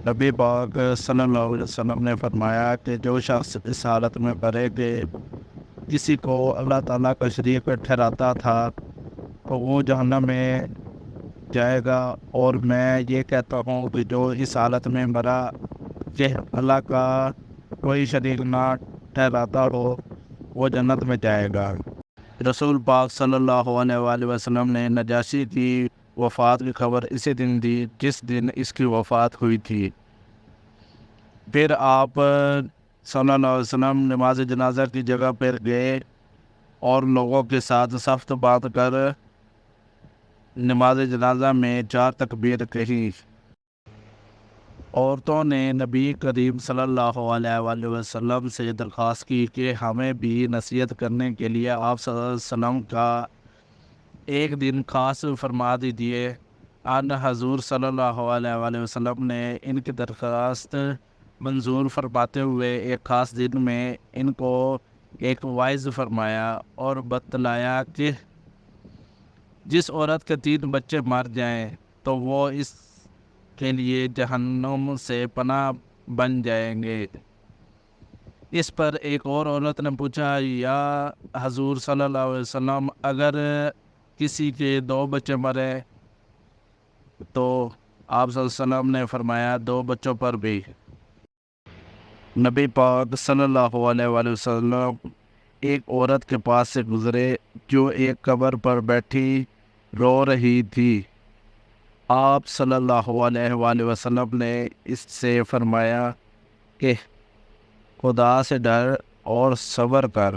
نبی پاک صلی اللہ علیہ وسلم نے فرمایا کہ جو شخص اس حالت میں کرے کہ کسی کو اللہ تعالیٰ کا شریک ٹھہراتا تھا تو وہ جہنم میں جائے گا، اور میں یہ کہتا ہوں کہ جو اس حالت میں مرا کہ اللہ کا کوئی شریک نہ ٹھہراتا ہو وہ جنت میں جائے گا۔ رسول پاک صلی اللہ علیہ وآلہ وسلم نے نجاشی کی وفات کی خبر اسی دن دی جس دن اس کی وفات ہوئی تھی۔ پھر آپ صلی اللہ علیہ وسلم نماز جنازہ کی جگہ پر گئے اور لوگوں کے ساتھ صف باندھ کر نماز جنازہ میں 4 تکبیر کہی۔ عورتوں نے نبی کریم صلی اللہ علیہ وآلہ وسلم سے درخواست کی کہ ہمیں بھی نصیحت کرنے کے لیے آپ صلی اللہ علیہ وسلم کا ایک دن خاص فرما دیجیے۔ ان حضور صلی اللہ علیہ وآلہ وسلم نے ان کی درخواست منظور فرماتے ہوئے ایک خاص دن میں ان کو ایک وعظ فرمایا اور بتلایا کہ جس عورت کے 3 بچے مر جائیں تو وہ اس کے لیے جہنم سے پناہ بن جائیں گے۔ اس پر ایک اور عورت نے پوچھا، یا حضور صلی اللہ علیہ وسلم اگر کسی کے 2 بچے مرے تو آپ صلی اللہ علیہ وسلم نے فرمایا 2 بچوں پر بھی۔ نبی پاک صلی اللہ علیہ وآلہ وسلم ایک عورت کے پاس سے گزرے جو ایک قبر پر بیٹھی رو رہی تھی۔ آپ صلی اللہ علیہ وآلہ وسلم نے اس سے فرمایا کہ خدا سے ڈر اور صبر کر۔